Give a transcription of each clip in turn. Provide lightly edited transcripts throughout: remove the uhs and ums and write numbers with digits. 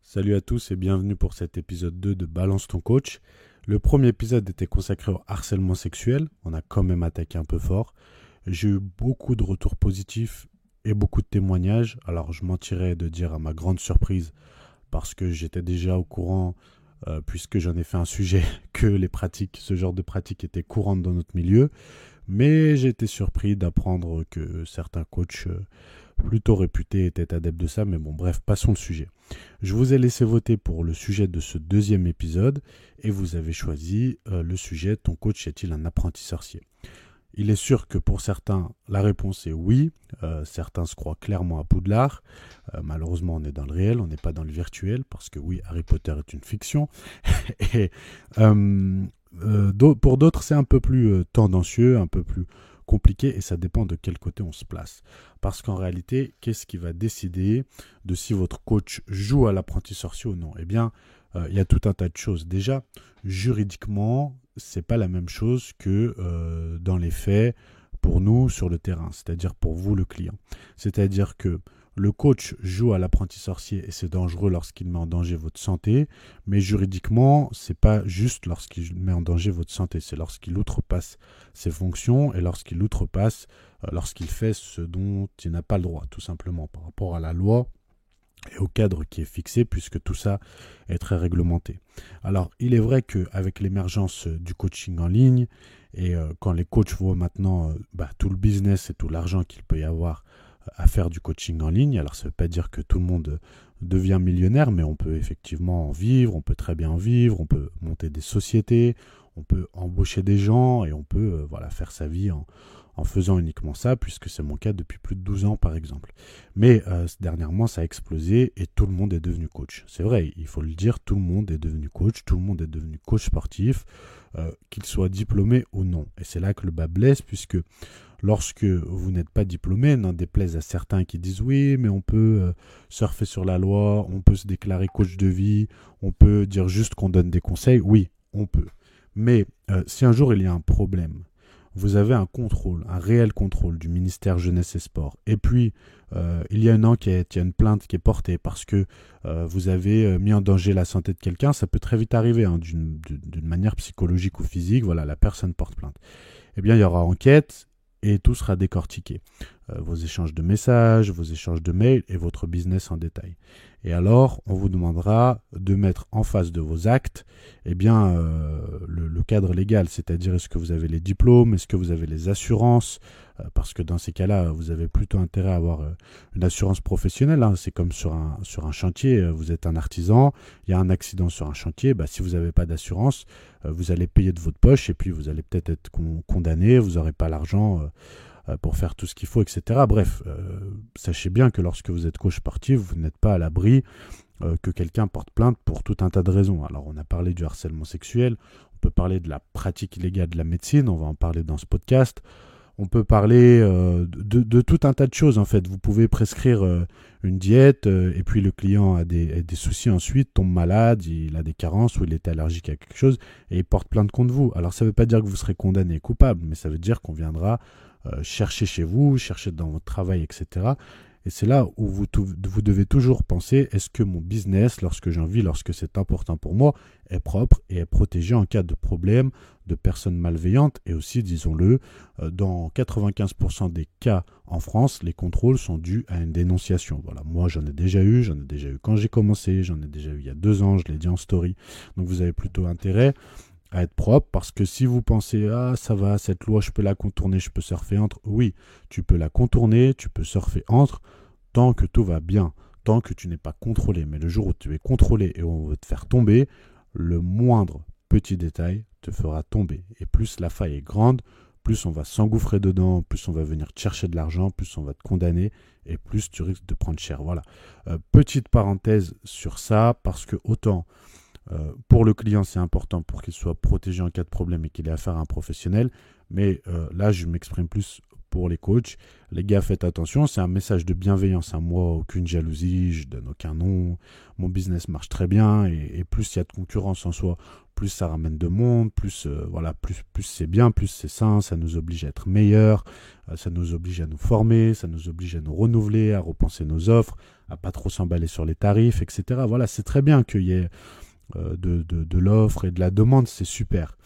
Salut à tous et bienvenue pour cet épisode 2 de Balance ton coach. Le premier épisode était consacré au harcèlement sexuel. On a quand même attaqué un peu fort. J'ai eu beaucoup de retours positifs et beaucoup de témoignages. Alors je mentirais de dire à ma grande surprise parce que j'étais déjà au courant puisque j'en ai fait un sujet que ce genre de pratiques étaient courantes dans notre milieu. Mais j'ai été surpris d'apprendre que certains coachs plutôt réputés étaient adeptes de ça. Mais bon, bref, passons le sujet. Je vous ai laissé voter pour le sujet de ce deuxième épisode et vous avez choisi le sujet « Ton coach est-il un apprenti sorcier ?» Il est sûr que pour certains, la réponse est oui. Certains se croient clairement à Poudlard. Malheureusement, on est dans le réel, on n'est pas dans le virtuel, parce que oui, Harry Potter est une fiction. Et pour d'autres, c'est un peu plus tendancieux, un peu plus compliqué, et ça dépend de quel côté on se place. Parce qu'en réalité, qu'est-ce qui va décider de si votre coach joue à l'apprenti sorcier ou non? Eh bien, il y a tout un tas de choses. Déjà, juridiquement, c'est pas la même chose que dans les faits pour nous sur le terrain, c'est-à-dire pour vous le client. C'est-à-dire que le coach joue à l'apprenti sorcier et c'est dangereux lorsqu'il met en danger votre santé, mais juridiquement, c'est pas juste lorsqu'il met en danger votre santé, c'est lorsqu'il outrepasse ses fonctions et lorsqu'il fait ce dont il n'a pas le droit, tout simplement, par rapport à la loi et au cadre qui est fixé, puisque tout ça est très réglementé. Alors, il est vrai qu'avec l'émergence du coaching en ligne, et quand les coachs voient maintenant tout le business et tout l'argent qu'il peut y avoir à faire du coaching en ligne, alors ça ne veut pas dire que tout le monde devient millionnaire, mais on peut effectivement en vivre, on peut très bien en vivre, on peut monter des sociétés, on peut embaucher des gens, et on peut faire sa vie en faisant uniquement ça, puisque c'est mon cas depuis plus de 12 ans par exemple. Mais dernièrement, ça a explosé et tout le monde est devenu coach. C'est vrai, il faut le dire, tout le monde est devenu coach, tout le monde est devenu coach sportif, qu'il soit diplômé ou non. Et c'est là que le bas blesse, puisque lorsque vous n'êtes pas diplômé, n'en déplaise à certains qui disent oui, mais on peut surfer sur la loi, on peut se déclarer coach de vie, on peut dire juste qu'on donne des conseils, oui, on peut. Mais si un jour il y a un problème, vous avez un contrôle, un réel contrôle du ministère Jeunesse et Sport. Et puis, il y a une enquête, il y a une plainte qui est portée parce que vous avez mis en danger la santé de quelqu'un. Ça peut très vite arriver, d'une manière psychologique ou physique. Voilà, la personne porte plainte. Eh bien, il y aura enquête et tout sera décortiqué. Vos échanges de messages, vos échanges de mails et votre business en détail. Et alors, on vous demandera de mettre en face de vos actes le cadre légal, c'est-à-dire est-ce que vous avez les diplômes, est-ce que vous avez les assurances, parce que dans ces cas-là, vous avez plutôt intérêt à avoir une assurance professionnelle. C'est comme sur un chantier, vous êtes un artisan, il y a un accident sur un chantier, si vous n'avez pas d'assurance, vous allez payer de votre poche et puis vous allez peut-être être condamné, vous n'aurez pas l'argent pour faire tout ce qu'il faut, etc. Bref, sachez bien que lorsque vous êtes coach sportif, vous n'êtes pas à l'abri que quelqu'un porte plainte pour tout un tas de raisons. Alors, on a parlé du harcèlement sexuel, on peut parler de la pratique illégale de la médecine, on va en parler dans ce podcast. On peut parler de tout un tas de choses, en fait. Vous pouvez prescrire une diète et puis le client a des soucis ensuite, tombe malade, il a des carences ou il est allergique à quelque chose et il porte plainte contre vous. Alors, ça ne veut pas dire que vous serez condamné et coupable, mais ça veut dire qu'on viendra chercher chez vous, chercher dans votre travail, etc. Et c'est là où vous devez toujours penser, est-ce que mon business, lorsque j'en vis, lorsque c'est important pour moi, est propre et est protégé en cas de problème, de personnes malveillantes. Et aussi, disons-le, dans 95% des cas en France, les contrôles sont dus à une dénonciation. Voilà, moi j'en ai déjà eu quand j'ai commencé, j'en ai déjà eu il y a 2 ans, je l'ai dit en story. Donc vous avez plutôt intérêt à être propre, parce que si vous pensez ça va, cette loi je peux la contourner, je peux surfer entre, oui, tu peux la contourner, tu peux surfer entre, tant que tout va bien, tant que tu n'es pas contrôlé. Mais le jour où tu es contrôlé et où on veut te faire tomber, le moindre petit détail te fera tomber. Et plus la faille est grande, plus on va s'engouffrer dedans, plus on va venir te chercher de l'argent, plus on va te condamner et plus tu risques de prendre cher. Voilà. Petite parenthèse sur ça, parce que autant pour le client, c'est important pour qu'il soit protégé en cas de problème et qu'il ait affaire à un professionnel. Mais là, je m'exprime plus pour les coachs. Les gars, faites attention, c'est un message de bienveillance à moi, aucune jalousie, je donne aucun nom, mon business marche très bien, et plus il y a de concurrence en soi, plus ça ramène de monde, plus c'est bien, plus c'est sain, ça nous oblige à être meilleurs, ça nous oblige à nous former, ça nous oblige à nous renouveler, à repenser nos offres, à pas trop s'emballer sur les tarifs, etc. Voilà, c'est très bien qu'il y ait de l'offre et de la demande, c'est super.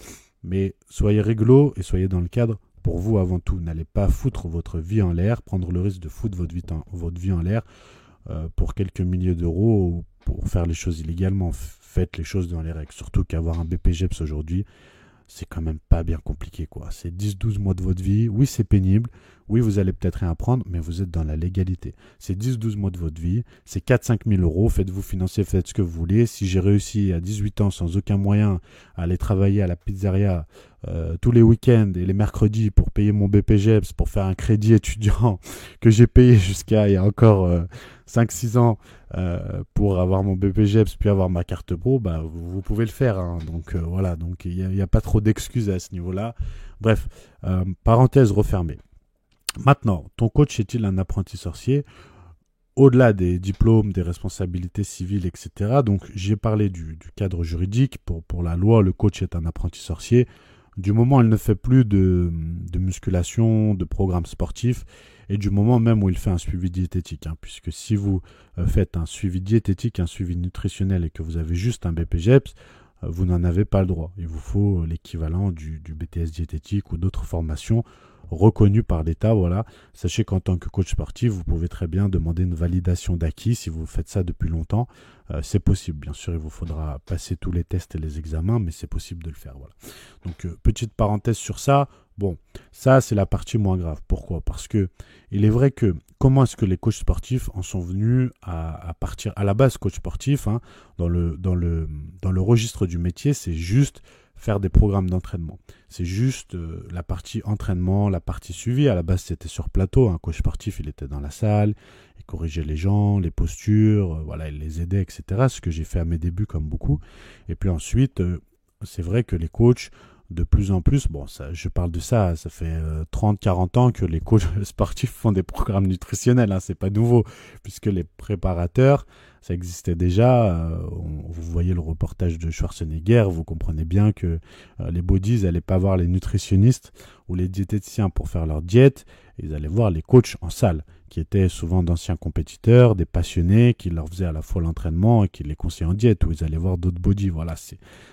Mais soyez réglo et soyez dans le cadre pour vous avant tout. N'allez pas foutre votre vie en l'air, prendre le risque de foutre votre vie en l'air pour quelques milliers d'euros ou pour faire les choses illégalement. Faites les choses dans les règles. Surtout qu'avoir un BPGEPS aujourd'hui, c'est quand même pas bien compliqué, quoi. C'est 10-12 mois de votre vie. Oui, c'est pénible. Oui, vous allez peut-être rien apprendre, mais vous êtes dans la légalité. C'est 10-12 mois de votre vie. C'est 4-5 000 euros. Faites-vous financer, faites ce que vous voulez. Si j'ai réussi à 18 ans sans aucun moyen à aller travailler à la pizzeria tous les week-ends et les mercredis pour payer mon BPGEPS, pour faire un crédit étudiant que j'ai payé jusqu'à il y a encore 5-6 ans pour avoir mon BPGEPS puis avoir ma carte pro, bah, vous pouvez le faire. Hein. Donc voilà, donc il n'y a pas trop d'excuses à ce niveau-là. Bref, parenthèse refermée. Maintenant, ton coach est-il un apprenti sorcier? Au-delà des diplômes, des responsabilités civiles, etc. Donc j'ai parlé du cadre juridique. Pour la loi, le coach est un apprenti sorcier. Du moment où il ne fait plus de musculation, de programme sportif, et du moment même où il fait un suivi diététique. Hein, puisque si vous faites un suivi diététique, un suivi nutritionnel et que vous avez juste un BPGEPS, vous n'en avez pas le droit. Il vous faut l'équivalent du BTS diététique ou d'autres formations reconnues par l'État. Voilà. Sachez qu'en tant que coach sportif, vous pouvez très bien demander une validation d'acquis si vous faites ça depuis longtemps. C'est possible. Bien sûr, il vous faudra passer tous les tests et les examens, mais c'est possible de le faire. Voilà. Donc, petite parenthèse sur ça. Bon, ça, c'est la partie moins grave. Pourquoi? Parce que il est vrai que comment est-ce que les coachs sportifs en sont venus à partir à la base coach sportif, hein, dans le registre du métier, c'est juste faire des programmes d'entraînement. C'est juste la partie entraînement, la partie suivi. À la base, c'était sur plateau. Un coach sportif, il était dans la salle, il corrigeait les gens, les postures, voilà, il les aidait, etc. Ce que j'ai fait à mes débuts comme beaucoup. Et puis ensuite, c'est vrai que les coachs, de plus en plus, bon, ça, je parle de ça, ça fait 30-40 ans que les coachs sportifs font des programmes nutritionnels, hein, c'est pas nouveau, puisque les préparateurs, ça existait déjà, vous voyez le reportage de Schwarzenegger, vous comprenez bien que les bodies n'allaient pas voir les nutritionnistes ou les diététiciens pour faire leur diète, ils allaient voir les coachs en salle, qui étaient souvent d'anciens compétiteurs, des passionnés, qui leur faisaient à la fois l'entraînement et qui les conseillaient en diète, ou ils allaient voir d'autres bodies. Voilà,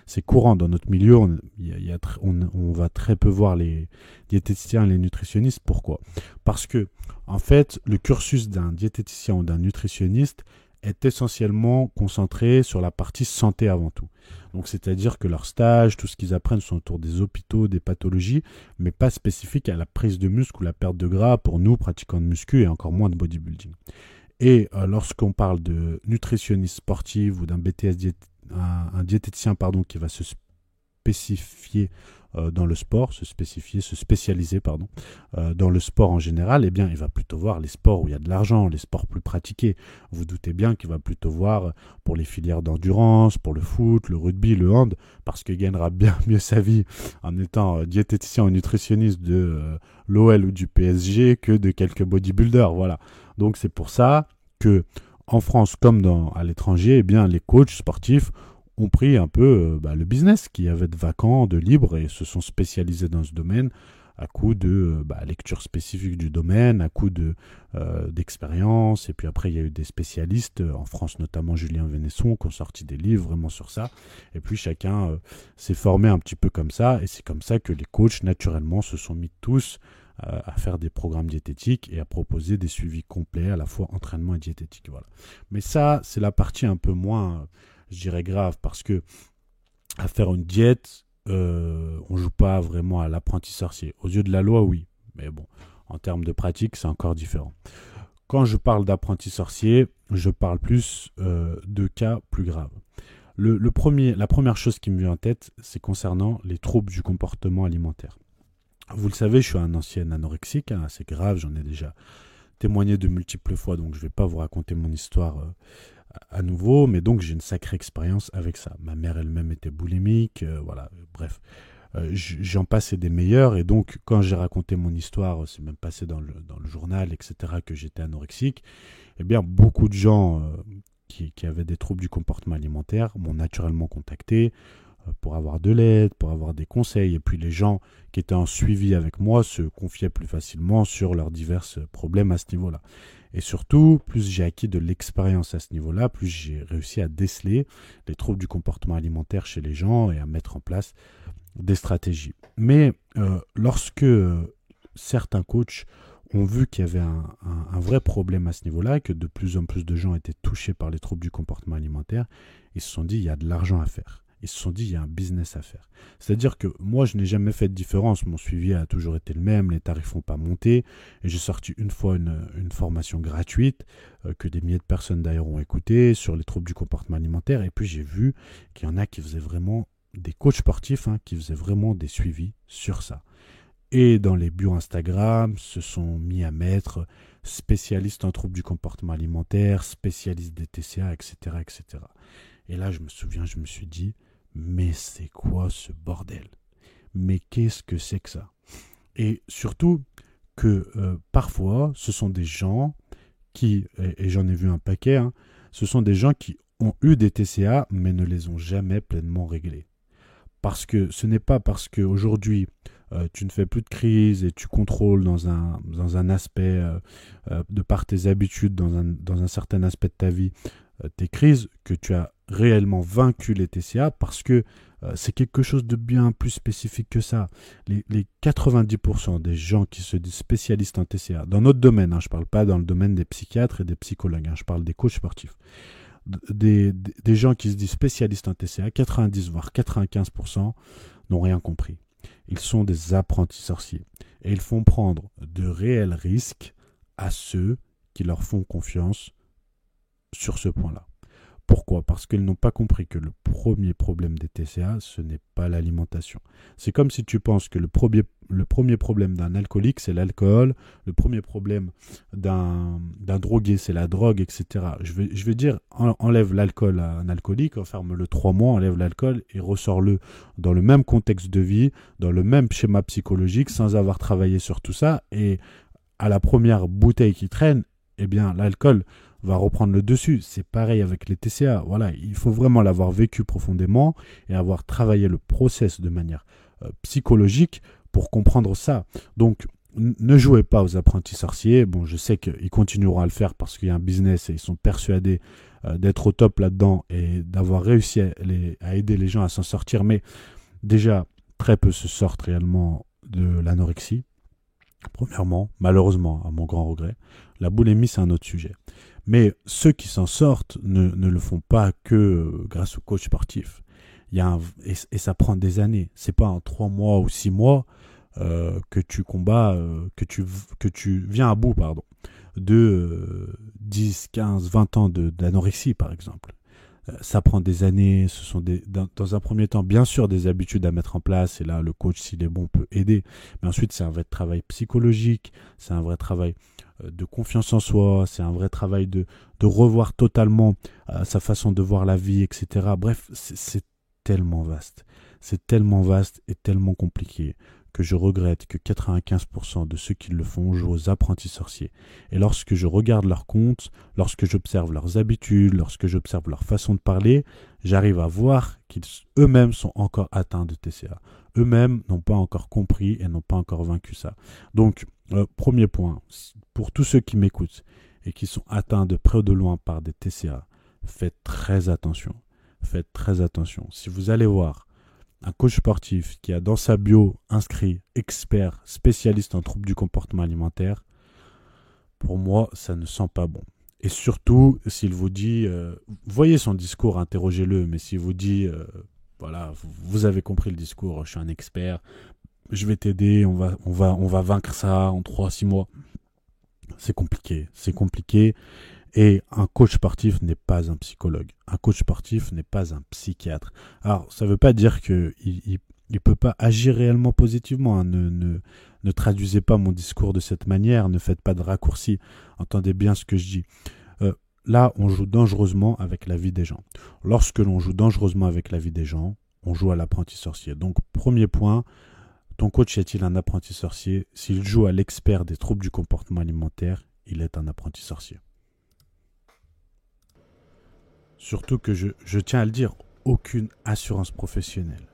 c'est courant dans notre milieu, on va très peu voir les diététiciens et les nutritionnistes. Pourquoi? Parce que, en fait, le cursus d'un diététicien ou d'un nutritionniste est essentiellement concentré sur la partie santé avant tout. Donc, c'est-à-dire que leurs stages, tout ce qu'ils apprennent sont autour des hôpitaux, des pathologies, mais pas spécifiques à la prise de muscle ou la perte de gras pour nous, pratiquants de muscu et encore moins de bodybuilding. Et lorsqu'on parle de nutritionniste sportive ou d'un BTS, un diététicien qui va se spécifier dans le sport, se spécialiser dans le sport en général, eh bien, il va plutôt voir les sports où il y a de l'argent, les sports plus pratiqués. Vous doutez bien qu'il va plutôt voir pour les filières d'endurance, pour le foot, le rugby, le hand, parce qu'il gagnera bien mieux sa vie en étant diététicien ou nutritionniste de l'OL ou du PSG que de quelques bodybuilders. Voilà. Donc, c'est pour ça que en France comme à l'étranger, eh bien, les coachs sportifs ont pris un peu le business qui avait de vacant, de libre, et se sont spécialisés dans ce domaine à coup de lecture spécifique du domaine, à coup d'expérience. Et puis après, il y a eu des spécialistes, en France notamment Julien Vénesson, qui ont sorti des livres vraiment sur ça. Et puis chacun s'est formé un petit peu comme ça, et c'est comme ça que les coachs, naturellement, se sont mis tous à faire des programmes diététiques et à proposer des suivis complets, à la fois entraînement et diététique. Voilà. Mais ça, c'est la partie un peu moins... je dirais grave, parce que à faire une diète, on joue pas vraiment à l'apprenti sorcier. Aux yeux de la loi, oui, mais bon, en termes de pratique, c'est encore différent. Quand je parle d'apprenti sorcier, je parle plus de cas plus graves. La première chose qui me vient en tête, c'est concernant les troubles du comportement alimentaire. Vous le savez, je suis un ancien anorexique, hein, c'est grave, j'en ai déjà témoigné de multiples fois, donc je ne vais pas vous raconter mon histoire à nouveau, mais donc j'ai une sacrée expérience avec ça. Ma mère elle-même était boulimique, voilà, bref. j'en passais des meilleurs. Et donc, quand j'ai raconté mon histoire, c'est même passé dans le journal, etc., que j'étais anorexique, eh bien, beaucoup de gens qui avaient des troubles du comportement alimentaire m'ont naturellement contacté pour avoir de l'aide, pour avoir des conseils. Et puis, les gens qui étaient en suivi avec moi se confiaient plus facilement sur leurs divers problèmes à ce niveau-là. Et surtout, plus j'ai acquis de l'expérience à ce niveau-là, plus j'ai réussi à déceler les troubles du comportement alimentaire chez les gens et à mettre en place des stratégies. Mais lorsque certains coachs ont vu qu'il y avait un vrai problème à ce niveau-là, que de plus en plus de gens étaient touchés par les troubles du comportement alimentaire, ils se sont dit il y a de l'argent à faire. Ils se sont dit il y a un business à faire. C'est-à-dire que moi, je n'ai jamais fait de différence. Mon suivi a toujours été le même, les tarifs n'ont pas monté. Et j'ai sorti une fois une formation gratuite que des milliers de personnes d'ailleurs ont écouté sur les troubles du comportement alimentaire. Et puis j'ai vu qu'il y en a qui faisaient vraiment des coachs sportifs, qui faisaient vraiment des suivis sur ça. Et dans les bios Instagram, se sont mis à mettre spécialistes en troubles du comportement alimentaire, spécialistes des TCA, etc., etc. Et là, je me souviens, je me suis dit, mais c'est quoi ce bordel? Mais qu'est-ce que c'est que ça? Et surtout que parfois, ce sont des gens qui, et j'en ai vu un paquet, ce sont des gens qui ont eu des TCA, mais ne les ont jamais pleinement réglés. Parce que ce n'est pas parce qu'aujourd'hui, tu ne fais plus de crise et tu contrôles dans un aspect, de par tes habitudes, dans un certain aspect de ta vie, tes crises, que tu as réellement vaincu les TCA, parce que c'est quelque chose de bien plus spécifique que ça. Les 90% des gens qui se disent spécialistes en TCA, dans notre domaine, je ne parle pas dans le domaine des psychiatres et des psychologues, je parle des coachs sportifs, des gens qui se disent spécialistes en TCA, 90 voire 95% n'ont rien compris. Ils sont des apprentis sorciers et ils font prendre de réels risques à ceux qui leur font confiance sur ce point-là. Pourquoi? Parce qu'ils n'ont pas compris que le premier problème des TCA, ce n'est pas l'alimentation. C'est comme si tu penses que le premier problème d'un alcoolique, c'est l'alcool, le premier problème d'un drogué, c'est la drogue, etc. Je vais dire, enlève l'alcool à un alcoolique, enferme-le 3 mois, enlève l'alcool et ressors-le dans le même contexte de vie, dans le même schéma psychologique, sans avoir travaillé sur tout ça. Et à la première bouteille qui traîne, eh bien, l'alcool va reprendre le dessus. C'est pareil avec les TCA. Voilà, il faut vraiment l'avoir vécu profondément et avoir travaillé le process de manière psychologique pour comprendre ça. Donc, ne jouez pas aux apprentis sorciers. Bon, je sais qu'ils continueront à le faire parce qu'il y a un business et ils sont persuadés d'être au top là-dedans et d'avoir réussi à aider les gens à s'en sortir. Mais déjà, très peu se sortent réellement de l'anorexie. Premièrement, malheureusement, à mon grand regret. La boulimie, c'est un autre sujet. Mais ceux qui s'en sortent ne le font pas que grâce au coach sportif. Et ça prend des années. C'est pas en 3 mois ou 6 mois que tu combats, que tu viens à bout, de 10, 15, 20 ans d'anorexie, par exemple. Ça prend des années, ce sont dans un premier temps, bien sûr, des habitudes à mettre en place, et là, le coach, s'il est bon, peut aider. Mais ensuite, c'est un vrai travail psychologique, c'est un vrai travail de confiance en soi, c'est un vrai travail de revoir totalement sa façon de voir la vie, etc. Bref, c'est tellement vaste. C'est tellement vaste et tellement compliqué que je regrette que 95% de ceux qui le font jouent aux apprentis sorciers. Et lorsque je regarde leurs comptes, lorsque j'observe leurs habitudes, lorsque j'observe leur façon de parler, j'arrive à voir qu'ils eux-mêmes sont encore atteints de TCA. Eux-mêmes n'ont pas encore compris et n'ont pas encore vaincu ça. Donc, premier point, pour tous ceux qui m'écoutent et qui sont atteints de près ou de loin par des TCA, faites très attention. Faites très attention. Si vous allez voir un coach sportif qui a dans sa bio inscrit expert, spécialiste en troubles du comportement alimentaire, pour moi, ça ne sent pas bon. Et surtout, s'il vous dit, voyez son discours, interrogez-le, mais s'il vous dit, voilà, vous avez compris le discours, je suis un expert, je vais t'aider, on va vaincre ça en 3-6 mois. C'est compliqué. Et un coach sportif n'est pas un psychologue. Un coach sportif n'est pas un psychiatre. Alors, ça ne veut pas dire qu'il ne peut pas agir réellement positivement. Ne traduisez pas mon discours de cette manière. Ne faites pas de raccourcis. Entendez bien ce que je dis. Là, on joue dangereusement avec la vie des gens. Lorsque l'on joue dangereusement avec la vie des gens, on joue à l'apprenti sorcier. Donc, premier point, ton coach est-il un apprenti sorcier? S'il joue à l'expert des troubles du comportement alimentaire, il est un apprenti sorcier. Surtout que je tiens à le dire, aucune assurance professionnelle,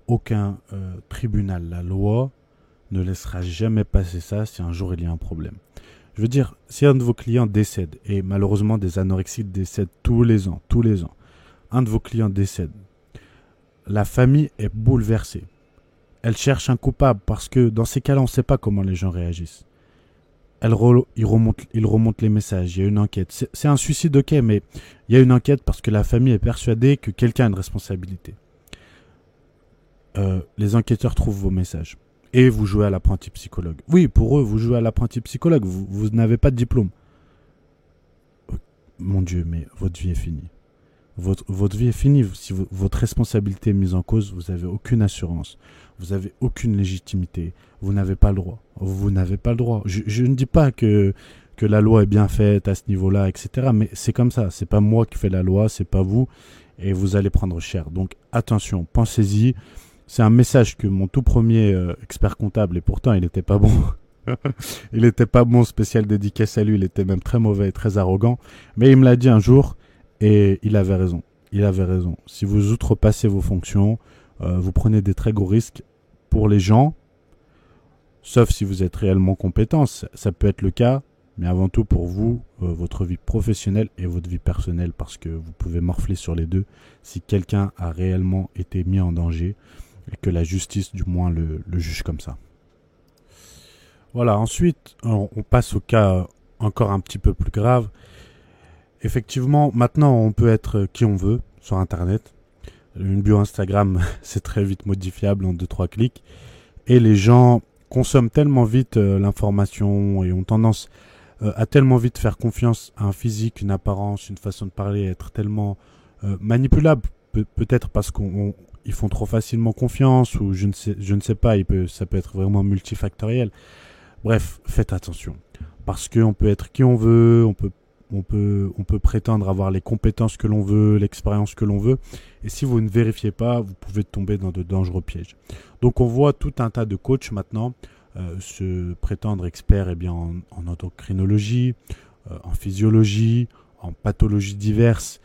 aucun tribunal, la loi ne laissera jamais passer ça si un jour il y a un problème. Je veux dire, si un de vos clients décède, et malheureusement des anorexiques décèdent tous les ans, un de vos clients décède, la famille est bouleversée. Elle cherche un coupable parce que dans ces cas-là, on ne sait pas comment les gens réagissent. Il remonte les messages, il y a une enquête. C'est un suicide, ok, mais il y a une enquête parce que la famille est persuadée que quelqu'un a une responsabilité. Les enquêteurs trouvent vos messages. Et vous jouez à l'apprenti psychologue. Oui, pour eux, vous jouez à l'apprenti psychologue. Vous n'avez pas de diplôme. Mon Dieu, mais votre vie est finie. Votre vie est finie. Si votre responsabilité est mise en cause, vous n'avez aucune assurance. Vous n'avez aucune légitimité. Vous n'avez pas le droit. Vous n'avez pas le droit. Je ne dis pas que la loi est bien faite à ce niveau-là, etc. Mais c'est comme ça. C'est pas moi qui fais la loi, c'est pas vous. Et vous allez prendre cher. Donc attention, pensez-y. C'est un message que mon tout premier expert comptable, et pourtant il n'était pas bon. Il n'était pas bon, spécial dédicace à lui. Il était même très mauvais et très arrogant. Mais il me l'a dit un jour. Et il avait raison. Il avait raison. Si vous outrepassez vos fonctions, vous prenez des très gros risques pour les gens, sauf si vous êtes réellement compétent. Ça peut être le cas, mais avant tout pour vous, votre vie professionnelle et votre vie personnelle, parce que vous pouvez morfler sur les deux si quelqu'un a réellement été mis en danger et que la justice, du moins, le juge comme ça. Voilà, ensuite, on passe au cas encore un petit peu plus grave. Effectivement, maintenant, on peut être qui on veut sur Internet. Une bio Instagram, c'est très vite modifiable en 2-3 clics. Et les gens consomment tellement vite l'information et ont tendance à tellement vite faire confiance à un physique, une apparence, une façon de parler, être tellement manipulable. Peut-être parce qu'ils font trop facilement confiance ou je ne sais pas, ça peut être vraiment multifactoriel. Bref, faites attention. Parce qu'on peut être qui on veut, on peut prétendre avoir les compétences que l'on veut, l'expérience que l'on veut. Et si vous ne vérifiez pas, vous pouvez tomber dans de dangereux pièges. Donc on voit tout un tas de coachs maintenant se prétendre experts en endocrinologie, en physiologie, en pathologies diverses,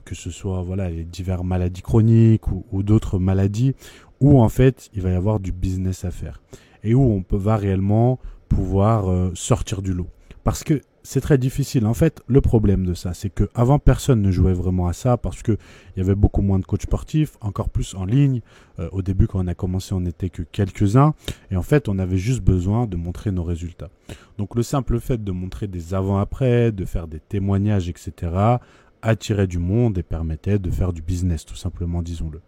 que ce soit les diverses maladies chroniques ou d'autres maladies, où en fait il va y avoir du business à faire. Et où on va réellement pouvoir sortir du lot. Parce que c'est très difficile. En fait, le problème de ça, c'est qu'avant, personne ne jouait vraiment à ça parce qu'il y avait beaucoup moins de coachs sportifs, encore plus en ligne. Au début, quand on a commencé, on n'était que quelques-uns. Et en fait, on avait juste besoin de montrer nos résultats. Donc, le simple fait de montrer des avant-après, de faire des témoignages, etc., attirait du monde et permettait de faire du business, tout simplement, disons-le.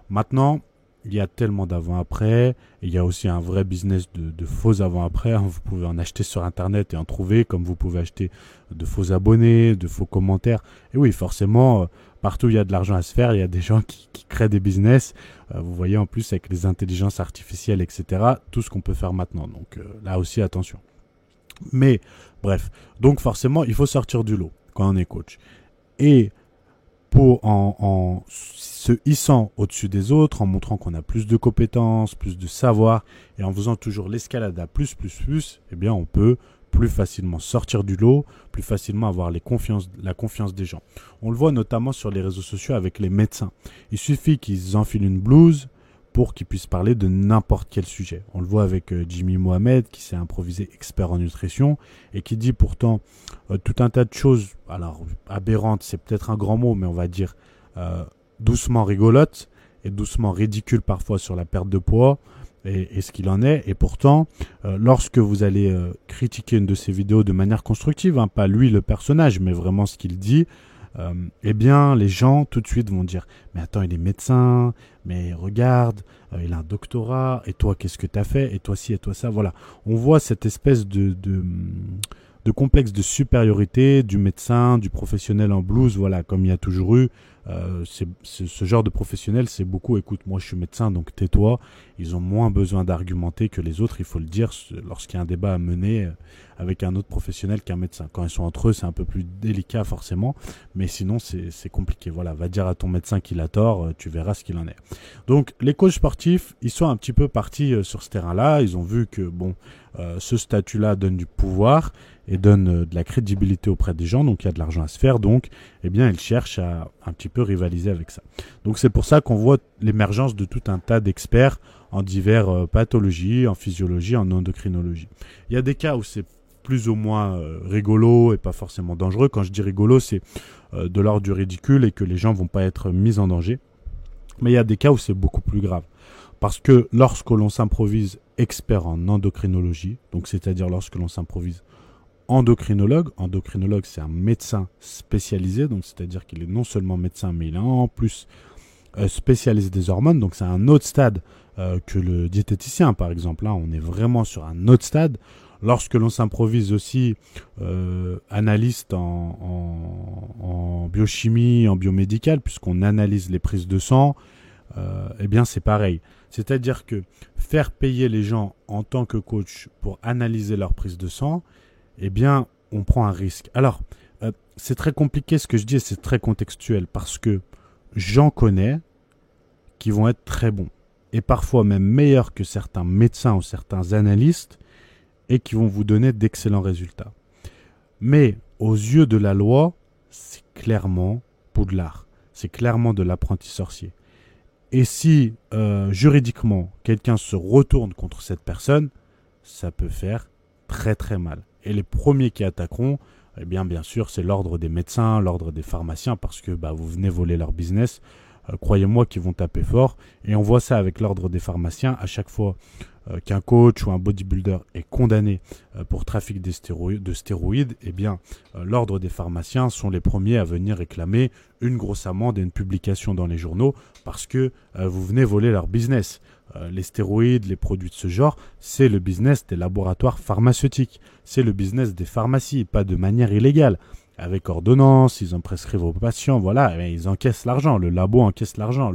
Maintenant, il y a tellement d'avant-après, il y a aussi un vrai business de faux avant-après. Vous pouvez en acheter sur Internet et en trouver, comme vous pouvez acheter de faux abonnés, de faux commentaires. Et oui, forcément, partout où il y a de l'argent à se faire, il y a des gens qui créent des business. Vous voyez en plus avec les intelligences artificielles, etc., tout ce qu'on peut faire maintenant. Donc là aussi, attention. Mais bref, donc forcément, il faut sortir du lot quand on est coach. Et en se hissant au-dessus des autres, en montrant qu'on a plus de compétences, plus de savoir, et en faisant toujours l'escalade à plus, eh bien on peut plus facilement sortir du lot, plus facilement avoir la confiance des gens. On le voit notamment sur les réseaux sociaux avec les médecins. Il suffit qu'ils enfilent une blouse pour qu'ils puissent parler de n'importe quel sujet. On le voit avec Jimmy Mohamed qui s'est improvisé expert en nutrition et qui dit pourtant tout un tas de choses, alors aberrantes, c'est peut-être un grand mot, mais on va dire doucement rigolotes et doucement ridicules parfois sur la perte de poids et ce qu'il en est. Et pourtant, lorsque vous allez critiquer une de ses vidéos de manière constructive, hein, pas lui le personnage, mais vraiment ce qu'il dit, eh bien les gens tout de suite vont dire mais attends, il est médecin, mais regarde, il a un doctorat, et toi qu'est-ce que tu as fait, et toi ci et toi ça. Voilà, on voit cette espèce de complexe de supériorité du médecin, du professionnel en blouse, voilà, comme il y a toujours eu Ce genre de professionnel, c'est beaucoup, écoute, moi je suis médecin, donc tais-toi. Ils ont moins besoin d'argumenter que les autres, il faut le dire, lorsqu'il y a un débat à mener avec un autre professionnel qu'un médecin. Quand ils sont entre eux, c'est un peu plus délicat forcément, mais sinon c'est compliqué. Voilà, va dire à ton médecin qu'il a tort, tu verras ce qu'il en est. Donc les coachs sportifs, ils sont un petit peu partis sur ce terrain-là, ils ont vu que bon, ce statut-là donne du pouvoir et donne de la crédibilité auprès des gens, donc il y a de l'argent à se faire, donc eh bien ils cherchent à un petit peu rivaliser avec ça. Donc c'est pour ça qu'on voit l'émergence de tout un tas d'experts en diverses pathologies, en physiologie, en endocrinologie. Il y a des cas où c'est plus ou moins rigolo et pas forcément dangereux. Quand je dis rigolo, c'est de l'ordre du ridicule et que les gens vont pas être mis en danger. Mais il y a des cas où c'est beaucoup plus grave. Parce que lorsque l'on s'improvise expert en endocrinologie, donc c'est-à-dire lorsque l'on s'improvise endocrinologue c'est un médecin spécialisé, donc c'est-à-dire qu'il est non seulement médecin, mais il est en plus spécialiste des hormones, donc c'est un autre stade que le diététicien par exemple. Là, on est vraiment sur un autre stade. Lorsque l'on s'improvise aussi analyste en biochimie, en biomédical, puisqu'on analyse les prises de sang, eh bien c'est pareil. C'est-à-dire que faire payer les gens en tant que coach pour analyser leurs prises de sang, eh bien on prend un risque. Alors, c'est très compliqué ce que je dis et c'est très contextuel parce que j'en connais qui vont être très bons et parfois même meilleurs que certains médecins ou certains analystes et qui vont vous donner d'excellents résultats. Mais aux yeux de la loi, c'est clairement Poudlard. C'est clairement de l'apprenti sorcier. Et si juridiquement quelqu'un se retourne contre cette personne, ça peut faire très très mal. Et les premiers qui attaqueront, eh bien sûr, c'est l'ordre des médecins, l'ordre des pharmaciens, parce que vous venez voler leur business. Croyez-moi qu'ils vont taper fort. Et on voit ça avec l'ordre des pharmaciens. À chaque fois qu'un coach ou un bodybuilder est condamné pour trafic de stéroïdes, eh bien, l'ordre des pharmaciens sont les premiers à venir réclamer une grosse amende et une publication dans les journaux parce que vous venez voler leur business. Les stéroïdes, les produits de ce genre, c'est le business des laboratoires pharmaceutiques. C'est le business des pharmacies, pas de manière illégale. Avec ordonnance, ils en prescrivent aux patients, voilà, et ils encaissent l'argent, le labo encaisse l'argent,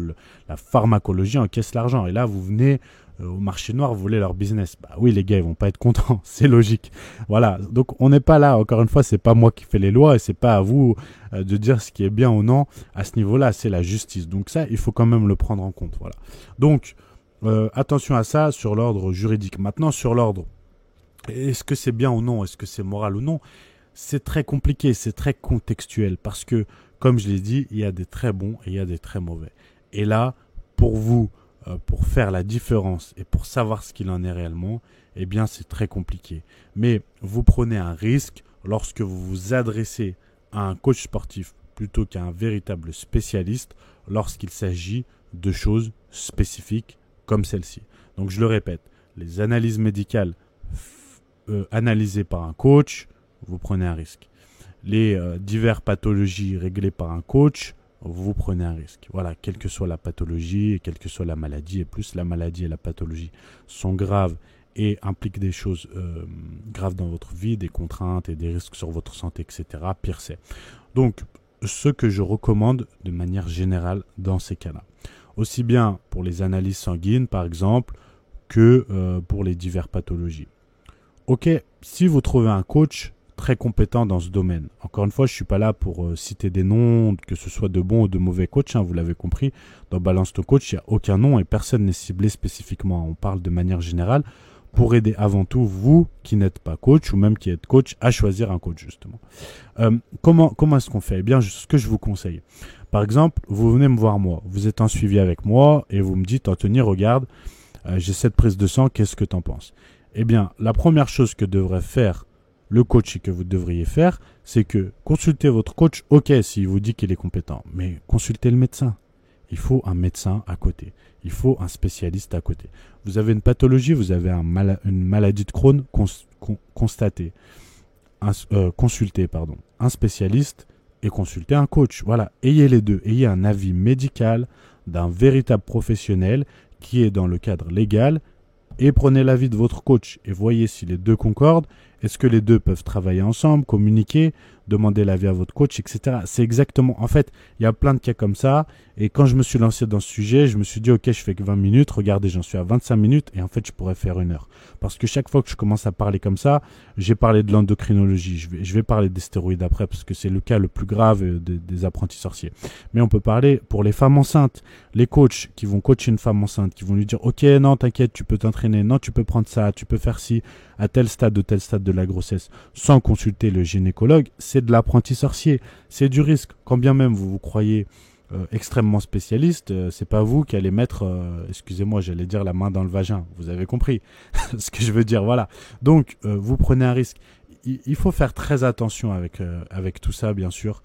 la pharmacologie encaisse l'argent. Et là, vous venez au marché noir voler leur business. Bah oui, les gars, ils vont pas être contents, c'est logique. Voilà, donc on n'est pas là, encore une fois, c'est pas moi qui fais les lois et c'est pas à vous de dire ce qui est bien ou non. À ce niveau-là, c'est la justice. Donc ça, il faut quand même le prendre en compte, voilà. Donc, attention à ça sur l'ordre juridique. Maintenant, sur l'ordre, est-ce que c'est bien ou non, est-ce que c'est moral ou non? C'est très compliqué, c'est très contextuel parce que, comme je l'ai dit, il y a des très bons et il y a des très mauvais. Et là, pour vous, pour faire la différence et pour savoir ce qu'il en est réellement, eh bien, c'est très compliqué. Mais vous prenez un risque lorsque vous vous adressez à un coach sportif plutôt qu'à un véritable spécialiste lorsqu'il s'agit de choses spécifiques comme celle-ci. Donc, je le répète, les analyses médicales analysées par un coach, vous prenez un risque. Les diverses pathologies réglées par un coach, vous prenez un risque. Voilà, quelle que soit la pathologie et quelle que soit la maladie, et plus la maladie et la pathologie sont graves et impliquent des choses graves dans votre vie, des contraintes et des risques sur votre santé, etc., pire c'est. Donc, ce que je recommande de manière générale dans ces cas-là, aussi bien pour les analyses sanguines, par exemple, que pour les diverses pathologies. Ok, si vous trouvez un coach très compétent dans ce domaine. Encore une fois, je ne suis pas là pour citer des noms, que ce soit de bons ou de mauvais coachs, vous l'avez compris. Dans Balance ton coach, il n'y a aucun nom et personne n'est ciblé spécifiquement. On parle de manière générale pour aider avant tout vous qui n'êtes pas coach ou même qui êtes coach à choisir un coach justement. Comment est-ce qu'on fait? Eh bien, ce que je vous conseille. Par exemple, vous venez me voir moi, vous êtes en suivi avec moi et vous me dites, Anthony, regarde, j'ai cette prise de sang, qu'est-ce que tu en penses? Eh bien, la première chose que devrait faire le coach et que vous devriez faire, c'est que consultez votre coach, ok, s'il vous dit qu'il est compétent, mais consultez le médecin. Il faut un médecin à côté. Il faut un spécialiste à côté. Vous avez une pathologie, vous avez une maladie de Crohn, consultez un spécialiste et consultez un coach. Voilà, ayez les deux. Ayez un avis médical d'un véritable professionnel qui est dans le cadre légal et prenez l'avis de votre coach et voyez si les deux concordent Est-ce que les deux peuvent travailler ensemble, communiquer, demander l'avis à votre coach, etc. C'est exactement, en fait, il y a plein de cas comme ça. Et quand je me suis lancé dans ce sujet, je me suis dit, ok, je fais que 20 minutes. Regardez, j'en suis à 25 minutes et en fait, je pourrais faire 1 heure. Parce que chaque fois que je commence à parler comme ça, j'ai parlé de l'endocrinologie. Je vais parler des stéroïdes après parce que c'est le cas le plus grave des apprentis sorciers. Mais on peut parler pour les femmes enceintes, les coachs qui vont coacher une femme enceinte, qui vont lui dire, ok, non, t'inquiète, tu peux t'entraîner, non, tu peux prendre ça, tu peux faire ci, à tel stade de la grossesse, sans consulter le gynécologue, c'est de l'apprenti sorcier, c'est du risque. Quand bien même vous vous croyez extrêmement spécialiste, c'est pas vous qui allez mettre, excusez-moi, j'allais dire la main dans le vagin. Vous avez compris ce que je veux dire, voilà. Donc, vous prenez un risque. Il faut faire très attention avec tout ça, bien sûr.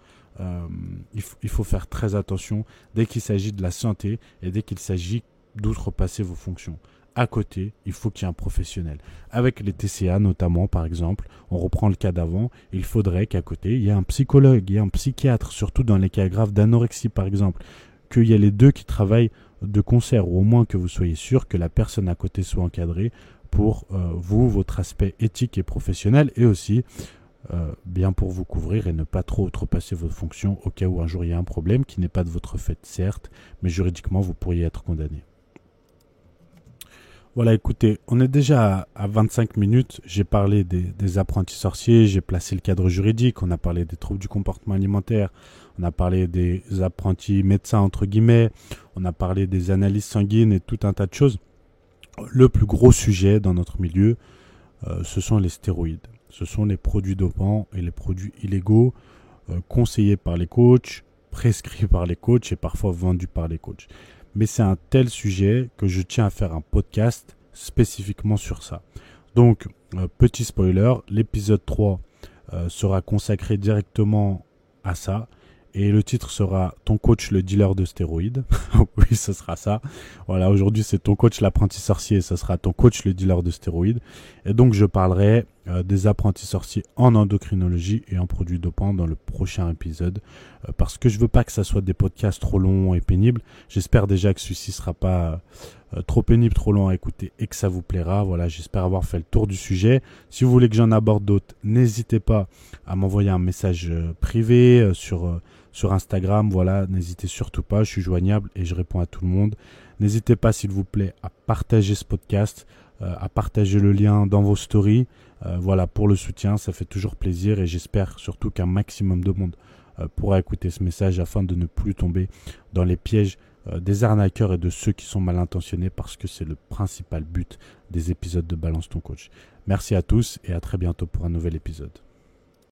Il faut faire très attention dès qu'il s'agit de la santé et dès qu'il s'agit d'outrepasser vos fonctions. À côté, il faut qu'il y ait un professionnel. Avec les TCA notamment, par exemple, on reprend le cas d'avant, il faudrait qu'à côté, il y ait un psychologue, il y ait un psychiatre, surtout dans les cas graves d'anorexie, par exemple, qu'il y ait les deux qui travaillent de concert, ou au moins que vous soyez sûr que la personne à côté soit encadrée pour vous, votre aspect éthique et professionnel, et aussi bien pour vous couvrir et ne pas trop outrepasser votre fonction au cas où un jour il y a un problème qui n'est pas de votre fait, certes, mais juridiquement, vous pourriez être condamné. Voilà, écoutez, on est déjà à 25 minutes. J'ai parlé des apprentis sorciers, j'ai placé le cadre juridique, on a parlé des troubles du comportement alimentaire, on a parlé des apprentis médecins, entre guillemets, on a parlé des analyses sanguines et tout un tas de choses. Le plus gros sujet dans notre milieu, ce sont les stéroïdes. Ce sont les produits dopants et les produits illégaux conseillés par les coachs, prescrits par les coachs et parfois vendus par les coachs. Mais c'est un tel sujet que je tiens à faire un podcast spécifiquement sur ça. Donc, petit spoiler, l'épisode 3 sera consacré directement à ça. Et le titre sera « Ton coach le dealer de stéroïdes ». Oui, ce sera ça. Voilà, aujourd'hui c'est « Ton coach l'apprenti sorcier », ce sera « Ton coach le dealer de stéroïdes ». Et donc je parlerai des apprentis sorciers en endocrinologie et en produits dopants dans le prochain épisode. Parce que je veux pas que ça soit des podcasts trop longs et pénibles. J'espère déjà que celui-ci sera pas trop pénible, trop long à écouter et que ça vous plaira. Voilà, j'espère avoir fait le tour du sujet. Si vous voulez que j'en aborde d'autres, n'hésitez pas à m'envoyer un message privé sur Instagram. Voilà, n'hésitez surtout pas, je suis joignable et je réponds à tout le monde. N'hésitez pas, s'il vous plaît, à partager ce podcast, à partager le lien dans vos stories. Voilà, pour le soutien, ça fait toujours plaisir et j'espère surtout qu'un maximum de monde pourra écouter ce message afin de ne plus tomber dans les pièges des arnaqueurs et de ceux qui sont mal intentionnés, parce que c'est le principal but des épisodes de Balance ton coach. Merci à tous et à très bientôt pour un nouvel épisode.